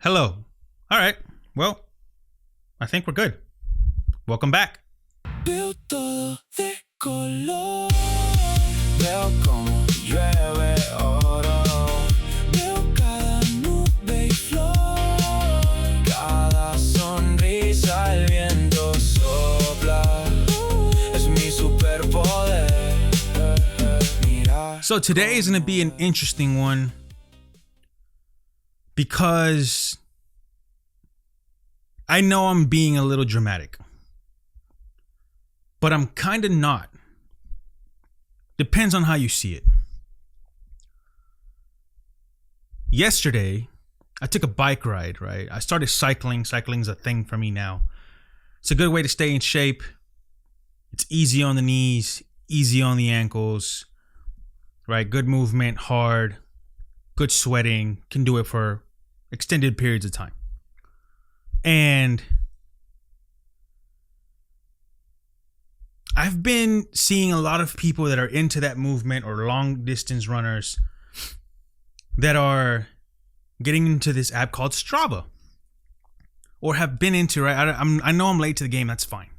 Hello. All right. Well, I think we're good. Welcome back. Veo todo de color. Veo como llueve oro. Veo cada nube y flor. Cada sonrisa el viento sopla. Es mi superpoder. Mira. So today is going to be an interesting one because I know I'm being a little dramatic, but I'm kind of not. Depends on how you see it. Yesterday, I took a bike ride, right? I started cycling. Cycling's a thing for me now. It's a good way to stay in shape. It's easy on the knees, easy on the ankles, right? Good movement, hard, good sweating. Can do it for extended periods of time. And I've been seeing a lot of people that are into that movement or long distance runners that are getting into this app called Strava or have been into, right? I know I'm late to the game. That's fine.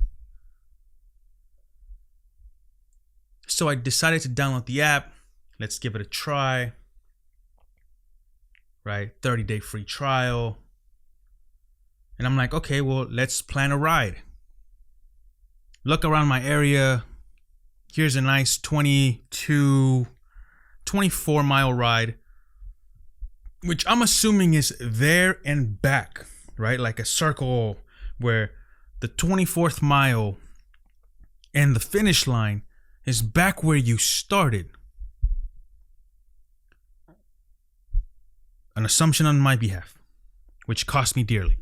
So I decided to download the app. Let's give it a try, right? 30-day free trial. And I'm like, okay, well, let's plan a ride. Look around my area. Here's a nice 24 mile ride, which I'm assuming is there and back, right? Like a circle where the 24th mile and the finish line is back where you started. An assumption on my behalf, which cost me dearly.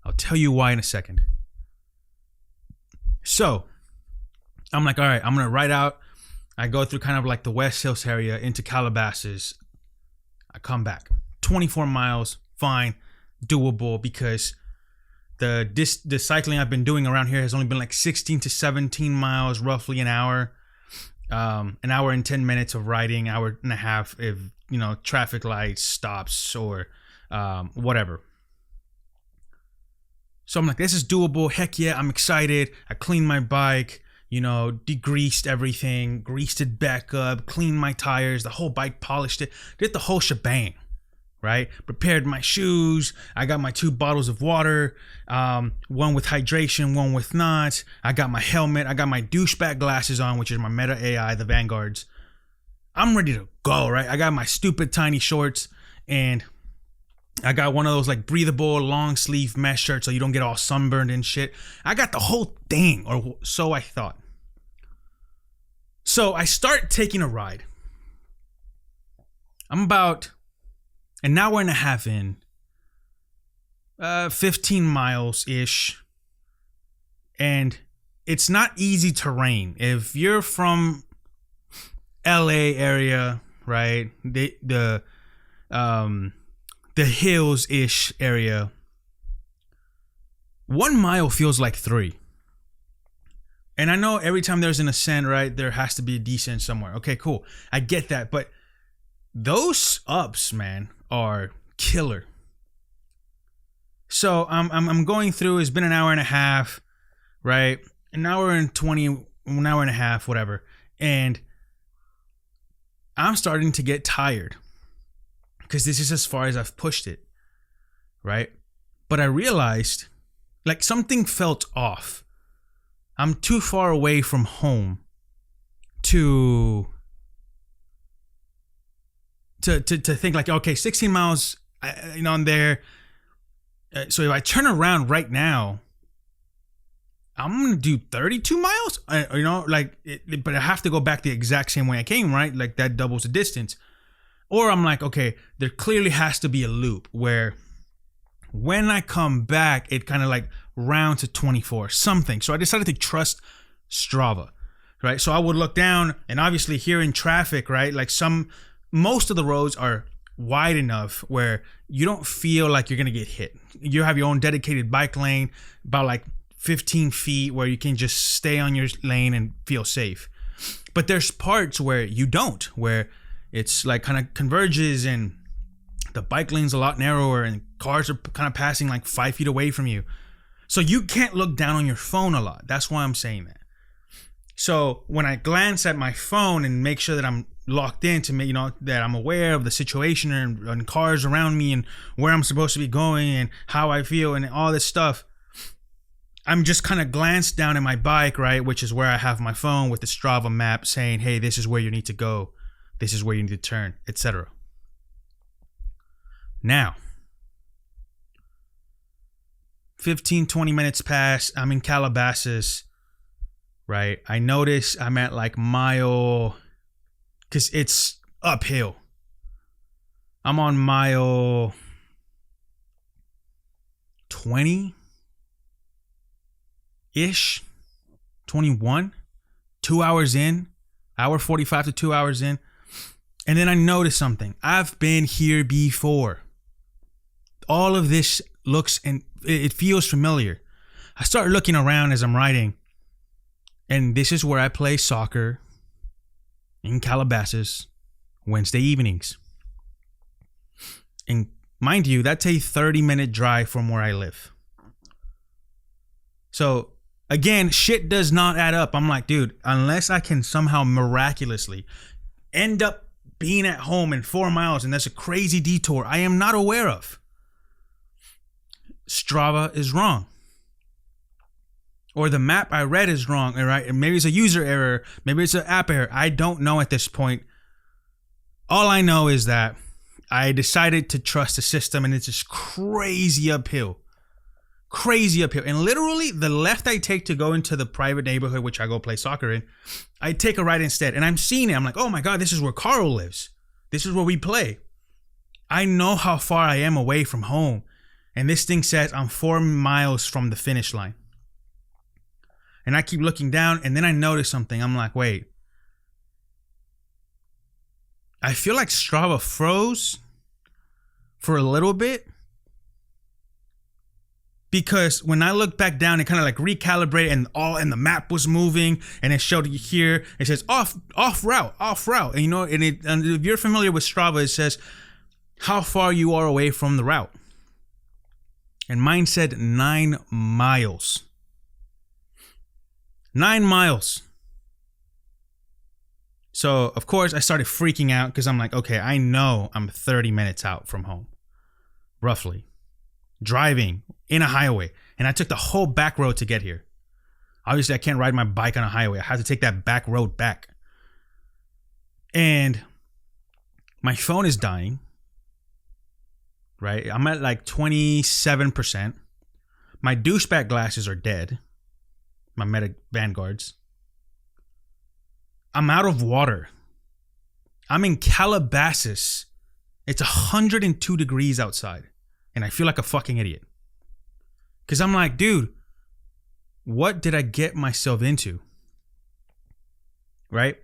I'll tell you why in a second. So, I'm like, all right, I'm going to ride out. I go through kind of like the West Hills area into Calabasas. I come back. 24 miles, fine, doable, because the cycling I've been doing around here has only been like 16 to 17 miles, roughly an hour. An hour and 10 minutes of riding, hour and a half if, traffic lights, stops, or whatever. So I'm like, this is doable. Heck yeah, I'm excited. I cleaned my bike, degreased everything, greased it back up, cleaned my tires, the whole bike, polished it, did the whole shebang, right? Prepared my shoes. I got my 2 bottles of water, one with hydration, one with not. I got my helmet. I got my douchebag glasses on, which is my Meta AI, the Vanguards. I'm ready to go, right? I got my stupid tiny shorts, and I got one of those like breathable long sleeve mesh shirts so you don't get all sunburned and shit. I got the whole thing, or so I thought. So I start taking a ride. I'm about an hour and a half in, 15 miles-ish. And it's not easy terrain. If you're from LA area, right? The hills-ish area, 1 mile feels like 3. And I know every time there's an ascent, right, there has to be a descent somewhere. Okay, cool. I get that. But those ups, man, are killer. So I'm going through, it's been an hour and a half, right? An hour and 20, an hour and a half, whatever. And I'm starting to get tired, because this is as far as I've pushed it, right? But I realized, like, something felt off. I'm too far away from home to think like, okay, 16 miles, I'm there. So if I turn around right now, I'm going to do 32 miles, but I have to go back the exact same way I came, right? Like, that doubles the distance. Or I'm like, okay, there clearly has to be a loop where when I come back, it kind of like rounds to 24, something. So I decided to trust Strava, right? So I would look down, and obviously here in traffic, right? Like most of the roads are wide enough where you don't feel like you're going to get hit. You have your own dedicated bike lane, about like 15 feet, where you can just stay on your lane and feel safe. But there's parts where you don't, where it's like kind of converges and the bike lane's a lot narrower and cars are kind of passing like 5 feet away from you. So you can't look down on your phone a lot. That's why I'm saying that. So when I glance at my phone and make sure that I'm locked in to make, that I'm aware of the situation and cars around me and where I'm supposed to be going and how I feel and all this stuff, I'm just kind of glanced down at my bike, right? Which is where I have my phone with the Strava map saying, hey, this is where you need to go. This is where you need to turn, etc. Now, 15, 20 minutes pass. I'm in Calabasas, right? I notice I'm at like mile, because it's uphill. I'm on mile 20-ish, 21, 2 hours in, hour 45 to 2 hours in. And then I notice something. I've been here before. All of this looks and it feels familiar. I start looking around as I'm riding, and this is where I play soccer in Calabasas Wednesday evenings. And mind you, that's a 30-minute drive from where I live. So again, shit does not add up. I'm like, dude, unless I can somehow miraculously end up being at home in 4 miles and that's a crazy detour I am not aware of, Strava is wrong. Or the map I read is wrong, right? Maybe it's a user error. Maybe it's an app error. I don't know at this point. All I know is that I decided to trust the system, and it's just crazy uphill. Crazy uphill. And literally, the left I take to go into the private neighborhood, which I go play soccer in, I take a right instead. And I'm seeing it. I'm like, oh my God, this is where Carl lives. This is where we play. I know how far I am away from home. And this thing says I'm 4 miles from the finish line. And I keep looking down, and then I notice something. I'm like, wait. I feel like Strava froze for a little bit. Because when I look back down, it kind of like recalibrated, and the map was moving, and it showed you here. It says off route. And if you're familiar with Strava, it says how far you are away from the route. And mine said 9 miles. 9 miles. So, of course, I started freaking out because I'm like, okay, I know I'm 30 minutes out from home, roughly, driving in a highway. And I took the whole back road to get here. Obviously, I can't ride my bike on a highway. I have to take that back road back. And my phone is dying, right? I'm at like 27%. My douchebag glasses are dead. My Meta Vanguards. I'm out of water. I'm in Calabasas. It's 102 degrees outside. And I feel like a fucking idiot. Because I'm like, dude, what did I get myself into? Right?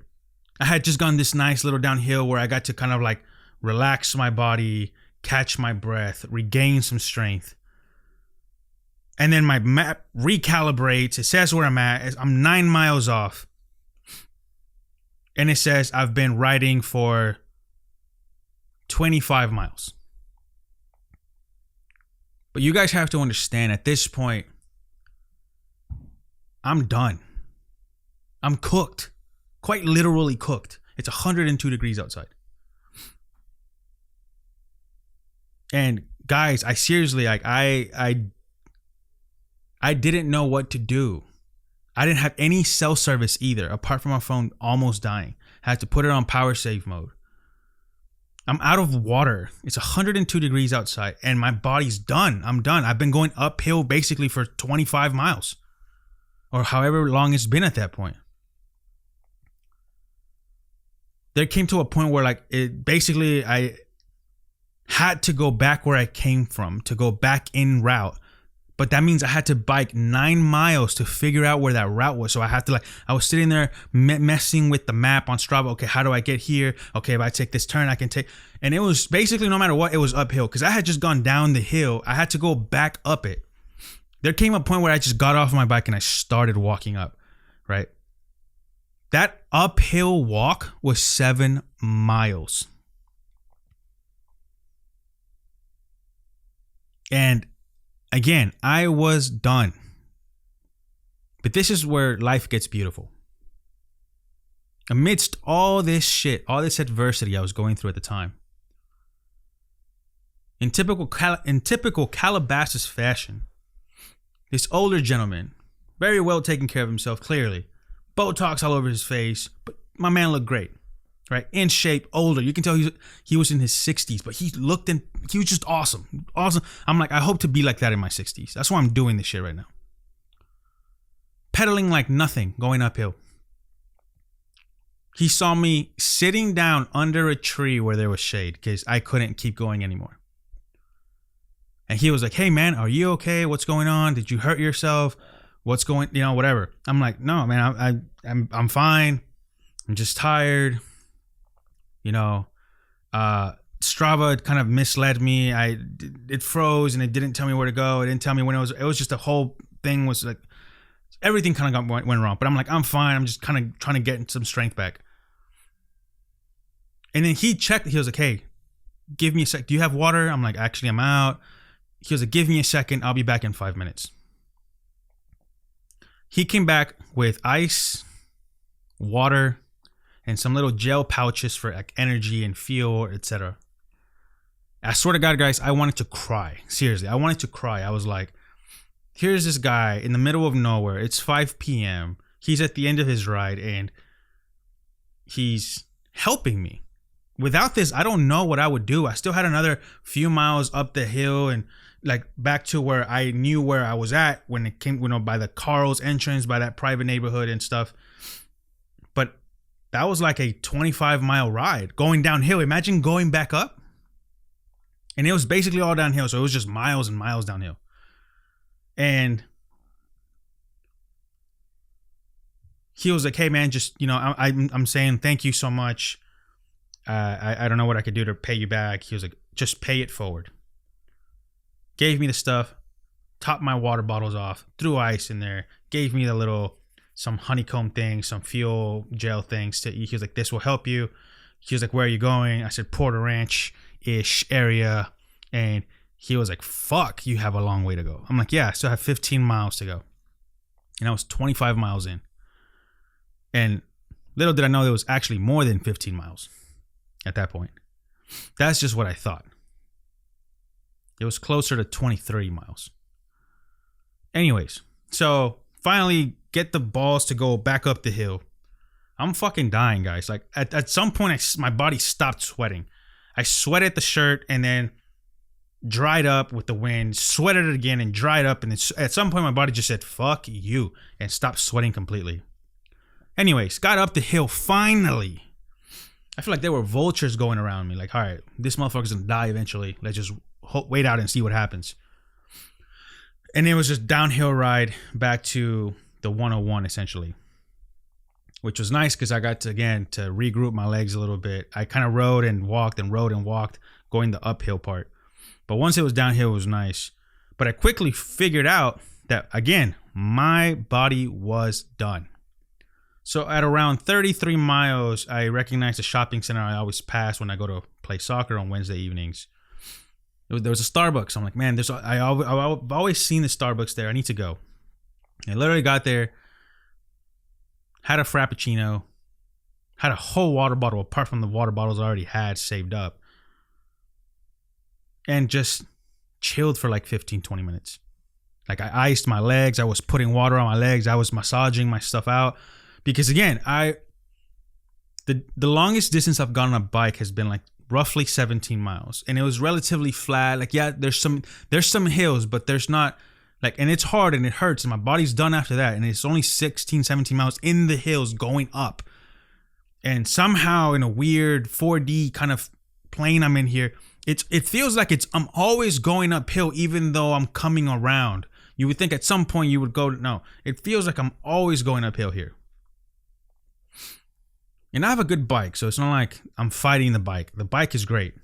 I had just gone this nice little downhill where I got to kind of like relax my body, catch my breath, regain some strength. And then my map recalibrates. It says where I'm at. I'm 9 miles off. And it says I've been riding for 25 miles. But you guys have to understand, at this point, I'm done. I'm cooked. Quite literally cooked. It's 102 degrees outside. And guys, I seriously, like, I didn't know what to do. I didn't have any cell service either, apart from my phone almost dying. I had to put it on power save mode. I'm out of water. It's 102 degrees outside, and my body's done. I'm done. I've been going uphill basically for 25 miles, or however long it's been at that point. There came to a point where I had to go back where I came from, to go back in route. But that means I had to bike 9 miles to figure out where that route was. So I had to I was sitting there messing with the map on Strava. Okay, how do I get here? Okay, if I take this turn, I can take. And it was basically, no matter what, it was uphill. Because I had just gone down the hill. I had to go back up it. There came a point where I just got off my bike and I started walking up, right? That uphill walk was 7 miles. And again, I was done. But this is where life gets beautiful. Amidst all this shit, all this adversity I was going through at the time, in typical Calabasas fashion, this older gentleman, very well taken care of himself, clearly, Botox all over his face, but my man looked great, right? In shape, older. You can tell he was in his 60s, but he was just awesome. Awesome. I'm like, I hope to be like that in my 60s. That's why I'm doing this shit right now. Pedaling like nothing, going uphill. He saw me sitting down under a tree where there was shade because I couldn't keep going anymore. And he was like, hey man, are you okay? What's going on? Did you hurt yourself? What's going, whatever. I'm like, no, man, I'm fine. I'm just tired. Strava kind of misled me. It froze and it didn't tell me where to go. It didn't tell me when it was just the whole thing was like, everything kind of went wrong. But I'm like, I'm fine. I'm just kind of trying to get some strength back. And then he checked. He was like, hey, give me a sec. Do you have water? I'm like, actually, I'm out. He was like, give me a second. I'll be back in 5 minutes. He came back with ice, water, and some little gel pouches for like energy and fuel, etc. I swear to God, guys, I wanted to cry. Seriously, I wanted to cry. I was like, here's this guy in the middle of nowhere. It's 5 p.m. He's at the end of his ride and he's helping me. Without this, I don't know what I would do. I still had another few miles up the hill and like back to where I knew where I was at when it came, by the Carl's entrance, by that private neighborhood and stuff. But that was like a 25-mile ride going downhill. Imagine going back up. And it was basically all downhill. So it was just miles and miles downhill. And he was like, hey man, just, I'm saying thank you so much. I don't know what I could do to pay you back. He was like, just pay it forward. Gave me the stuff, topped my water bottles off, threw ice in there, gave me some honeycomb things, some fuel gel things to eat. He was like, this will help you. He was like, where are you going? I said, Porter Ranch-ish area. And he was like, fuck, you have a long way to go. I'm like, yeah, I still have 15 miles to go. And I was 25 miles in. And little did I know there was actually more than 15 miles at that point. That's just what I thought. It was closer to 23 miles. Anyways, so finally get the balls to go back up the hill. I'm fucking dying, guys. Like at some point, my body stopped sweating. I sweated the shirt and then dried up with the wind, sweated it again and dried up. And then at some point, my body just said, fuck you, and stopped sweating completely. Anyways, got up the hill finally. I feel like there were vultures going around me. Like, all right, this motherfucker's gonna die eventually. Let's just wait out and see what happens. And it was just downhill ride back to the 101 essentially, which was nice because I got to regroup my legs a little bit. I kind of rode and walked going the uphill part. But once it was downhill, it was nice. But I quickly figured out that, again, my body was done. So at around 33 miles, I recognized the shopping center I always pass when I go to play soccer on Wednesday evenings. There was a Starbucks. I'm like, man, I've always seen the Starbucks there. I need to go. I literally got there, had a Frappuccino, had a whole water bottle apart from the water bottles I already had saved up, and just chilled for like 15, 20 minutes. Like I iced my legs. I was putting water on my legs. I was massaging my stuff out. Because again, the longest distance I've gone on a bike has been like roughly 17 miles, and it was relatively flat. Like, yeah, there's some hills, but there's not like, and it's hard and it hurts and my body's done after that. And it's only 16, 17 miles in the hills going up. And somehow in a weird 4D kind of plane I'm in here, it feels like I'm always going uphill, even though I'm coming around. You would think at some point you would go, no, it feels like I'm always going uphill here. And I have a good bike, so it's not like I'm fighting the bike. The bike is great.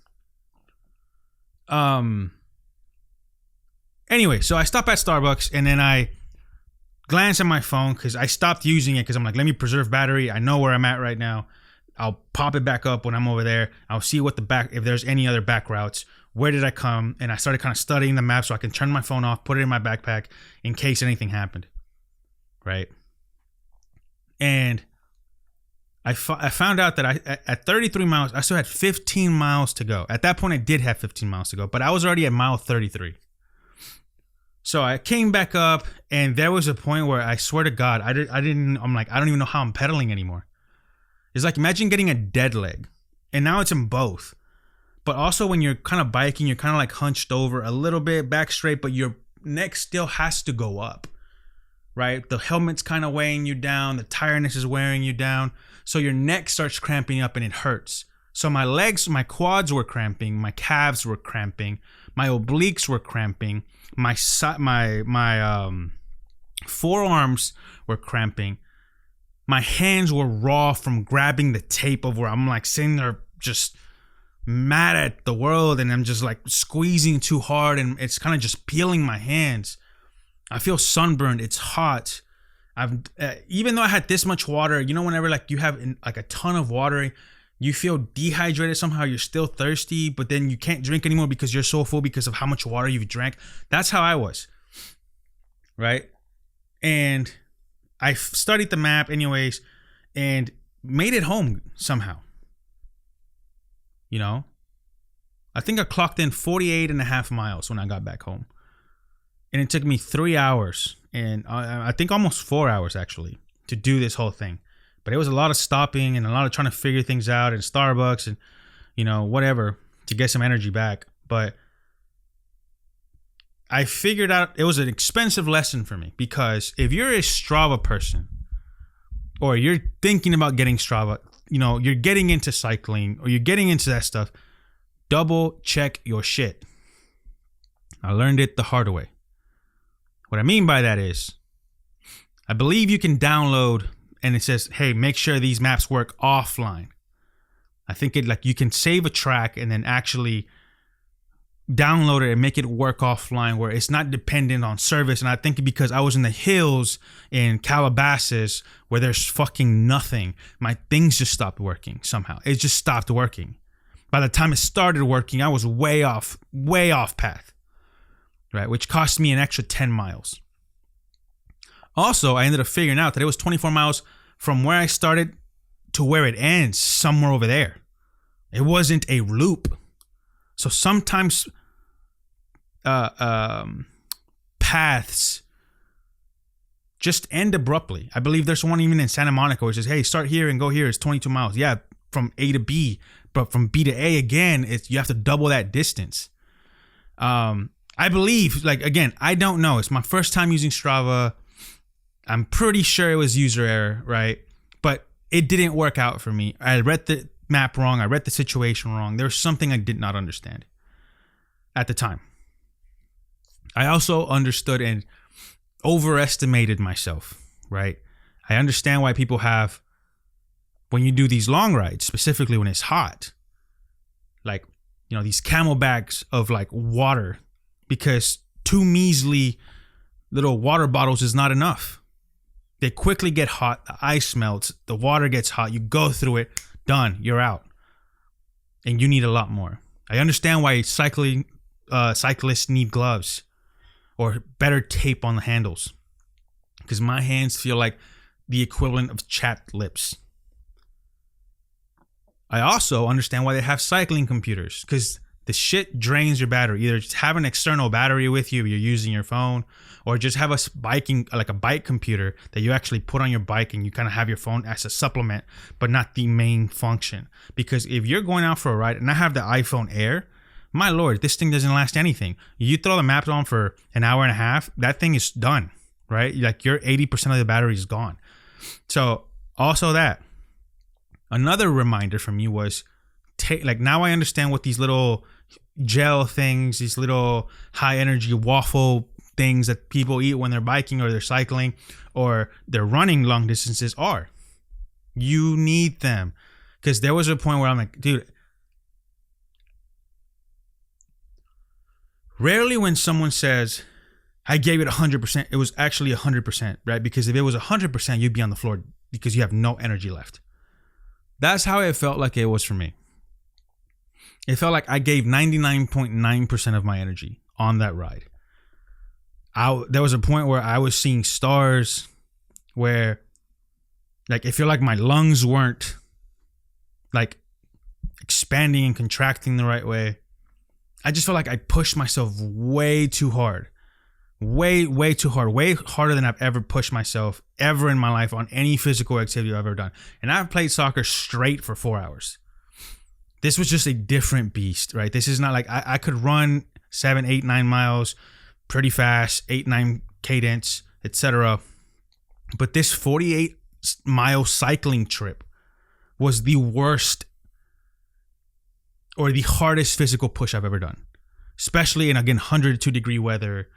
Anyway, so I stop at Starbucks and then I glance at my phone because I stopped using it because I'm like, let me preserve battery. I know where I'm at right now. I'll pop it back up when I'm over there. I'll see if there's any other back routes Where did I come? And I started kind of studying the map so I can turn my phone off, put it in my backpack in case anything happened. Right. And I found out that at 33 miles, I still had 15 miles to go. At that point, I did have 15 miles to go, but I was already at mile 33. So I came back up, and there was a point where I swear to God, I'm like, I don't even know how I'm pedaling anymore. It's like, imagine getting a dead leg, and now it's in both. But also when you're kind of biking, you're kind of like hunched over a little bit, back straight, but your neck still has to go up, right? The helmet's kind of weighing you down. The tiredness is wearing you down. So your neck starts cramping up and it hurts. So my legs, my quads were cramping, my calves were cramping, my obliques were cramping, my forearms were cramping. My hands were raw from grabbing the tape of where I'm like sitting there just mad at the world, and I'm just like squeezing too hard, and it's kind of just peeling my hands. I feel sunburned. It's hot. I've even though I had this much water, you know, whenever like you have like a ton of water, you feel dehydrated somehow. You're still thirsty, but then you can't drink anymore because you're so full because of how much water you've drank. That's how I was, right? And I studied the map anyways and made it home somehow. You know, I think I clocked in 48 and a half miles when I got back home. And it took me 3 hours and I think almost 4 hours actually to do this whole thing. But it was a lot of stopping and a lot of trying to figure things out in Starbucks and, you know, whatever to get some energy back. But I figured out it was an expensive lesson for me, because if you're a Strava person or you're thinking about getting Strava, you know, you're getting into cycling or you're getting into that stuff, double check your shit. I learned it the hard way. What I mean by that is, I believe you can download and it says, hey, make sure these maps work offline. I think it like you can save a track and then actually download it and make it work offline where it's not dependent on service. And I think because I was in the hills in Calabasas where there's fucking nothing, my things just stopped working somehow. It just stopped working. By the time it started working, I was way off path, right? Which cost me an extra 10 miles. Also, I ended up figuring out that it was 24 miles from where I started to where it ends, somewhere over there. It wasn't a loop. So sometimes paths just end abruptly. I believe there's one even in Santa Monica which says, hey, start here and go here. It's 22 miles. Yeah, from A to B. But from B to A again, you have to double that distance. I believe, like, again, I don't know. It's my first time using Strava. I'm pretty sure it was user error, right? But it didn't work out for me. I read the map wrong. I read the situation wrong. There was something I did not understand at the time. I also understood and overestimated myself, right? I understand why people have, when you do these long rides, specifically when it's hot, like, you know, these camelbacks of like water, because 2 measly little water bottles is not enough. They quickly get hot. The ice melts. The water gets hot. You go through it. Done. You're out. And you need a lot more. I understand why cyclists need gloves or better tape on the handles, because my hands feel like the equivalent of chapped lips. I also understand why they have cycling computers, because the shit drains your battery. Either just have an external battery with you if you're using your phone, or just have a bike computer that you actually put on your bike and you kind of have your phone as a supplement, but not the main function. Because if you're going out for a ride, and I have the iPhone Air, my lord, this thing doesn't last anything. You throw the maps on for an hour and a half, that thing is done, right? Like your 80% of the battery is gone. So also that. Another reminder from me was, like, now I understand what these little gel things, these little high energy waffle things that people eat when they're biking or they're cycling or they're running long distances are. You need them. Because there was a point where I'm like, dude, rarely when someone says, I gave it 100%, it was actually 100%, right? Because if it was 100%, you'd be on the floor because you have no energy left. That's how it felt like it was for me. it felt like I gave 99.9% of my energy on that ride. There was a point where I was seeing stars where like it felt like my lungs weren't like expanding and contracting the right way. I just felt like I pushed myself way too hard. Way too hard. Way harder than I've ever pushed myself ever in my life on any physical activity I've ever done. And I've played soccer straight for 4 hours. This was just a different beast, right? This is not like I could run 7, 8, 9 miles pretty fast, 8, 9 cadence, etc. But this 48-mile cycling trip was the worst or the hardest physical push I've ever done. Especially in, again, 102-degree weather,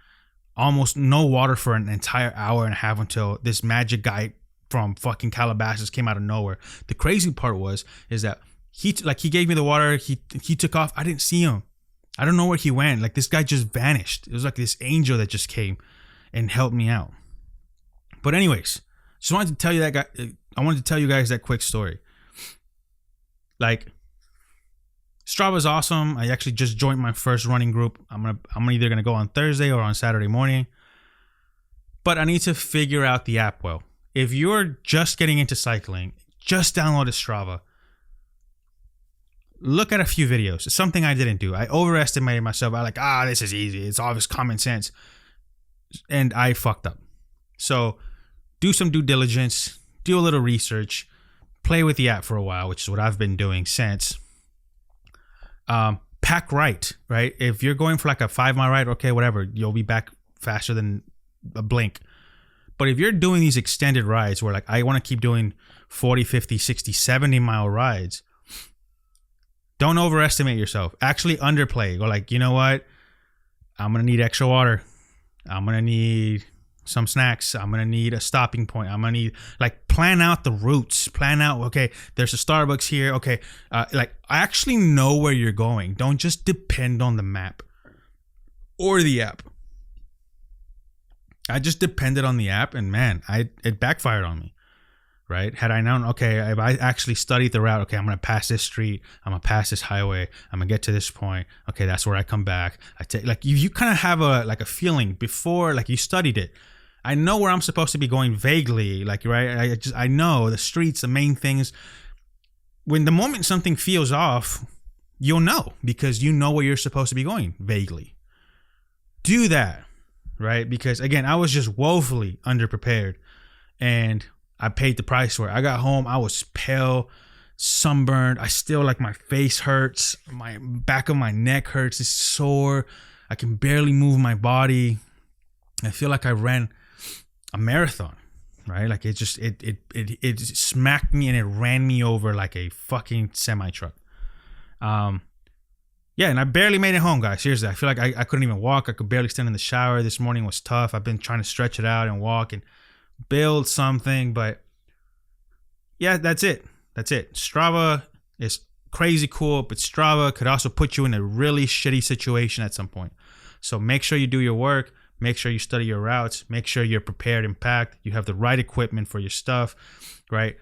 almost no water for an entire hour and a half until this magic guy from fucking Calabasas came out of nowhere. The crazy part is that he gave me the water, he took off, I didn't see him. I don't know where he went. Like, this guy just vanished. It was like this angel that just came and helped me out. But anyways, just wanted to tell you that guy. I wanted to tell you guys that quick story. Like, Strava's awesome. I actually just joined my first running group. I'm either gonna go on Thursday or on Saturday morning. But I need to figure out the app well. If you're just getting into cycling, just download a Strava. Look at a few videos. It's something I didn't do. I overestimated myself. I like, this is easy. It's obvious common sense. And I fucked up. So do some due diligence, do a little research, play with the app for a while, which is what I've been doing since. Pack right? If you're going for like a 5-mile ride, okay, whatever, you'll be back faster than a blink. But if you're doing these extended rides where like I want to keep doing 40, 50, 60, 70-mile rides, don't overestimate yourself. Actually underplay. Go like, you know what? I'm going to need extra water. I'm going to need some snacks. I'm going to need a stopping point. I'm going to need, like, plan out the routes. Plan out, okay, there's a Starbucks here. Okay, like, I actually know where you're going. Don't just depend on the map or the app. I just depended on the app and, man, it backfired on me. Right? Had I known, okay, if I actually studied the route, okay, I'm going to pass this street, I'm going to pass this highway, I'm going to get to this point, okay, that's where I come back. I take, like, you kind of have a feeling before, like, you studied it. I know where I'm supposed to be going vaguely, like, right? I know the streets, the main things. When the moment something feels off, you'll know because you know where you're supposed to be going vaguely. Do that, right? Because, again, I was just woefully underprepared and I paid the price for it. I got home. I was pale, sunburned. I still, like, my face hurts. My back of my neck hurts. It's sore. I can barely move my body. I feel like I ran a marathon, right? Like it smacked me and it ran me over like a fucking semi truck. Yeah, and I barely made it home, guys. Seriously, I feel like I couldn't even walk. I could barely stand in the shower. This morning was tough. I've been trying to stretch it out and walk and build something, but yeah, that's it. Strava is crazy cool, but Strava could also put you in a really shitty situation at some point. So make sure you do your work. Make sure you study your routes. Make sure you're prepared and packed. You have the right equipment for your stuff, right?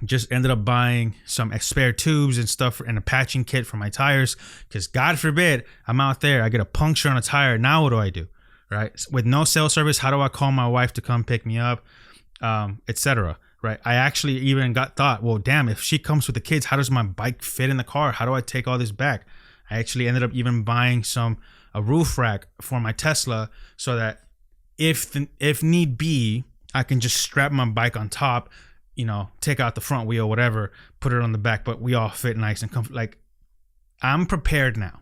Just ended up buying some spare tubes and stuff and a patching kit for my tires because God forbid I'm out there, I get a puncture on a tire. Now what do I do, right? With no cell service, how do I call my wife to come pick me up, etc. Right? I actually even thought, well, damn, if she comes with the kids, how does my bike fit in the car? How do I take all this back? I actually ended up even buying a roof rack for my Tesla so that if need be, I can just strap my bike on top, take out the front wheel, whatever, put it on the back, but we all fit nice and comfortable. Like, I'm prepared now.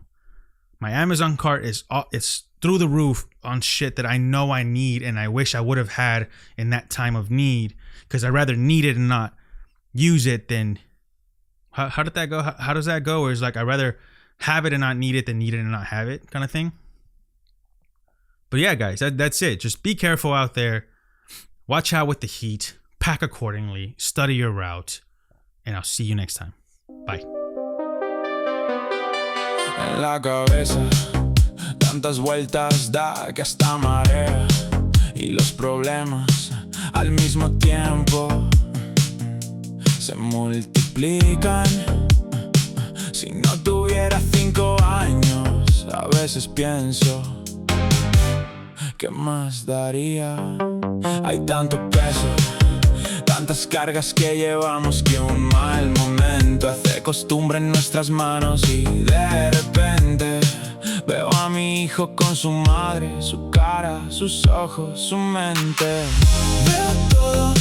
My Amazon cart it's through the roof on shit that I know I need and I wish I would have had in that time of need because I'd rather need it and not use it than how did that go? How does that go? Or is like I'd rather have it and not need it than need it and not have it kind of thing. But yeah, guys, that's it. Just be careful out there. Watch out with the heat. Pack accordingly. Study your route. And I'll see you next time. Bye. En la cabeza, tantas vueltas da que hasta marea y los problemas al mismo tiempo se multiplican. Si Si no tuviera 5 años, a veces pienso, ¿qué más daría? Hay tanto peso, tantas cargas que llevamos, que un mal momento hace costumbre en nuestras manos. Y de repente veo a mi hijo con su madre, su cara, sus ojos, su mente. Veo todo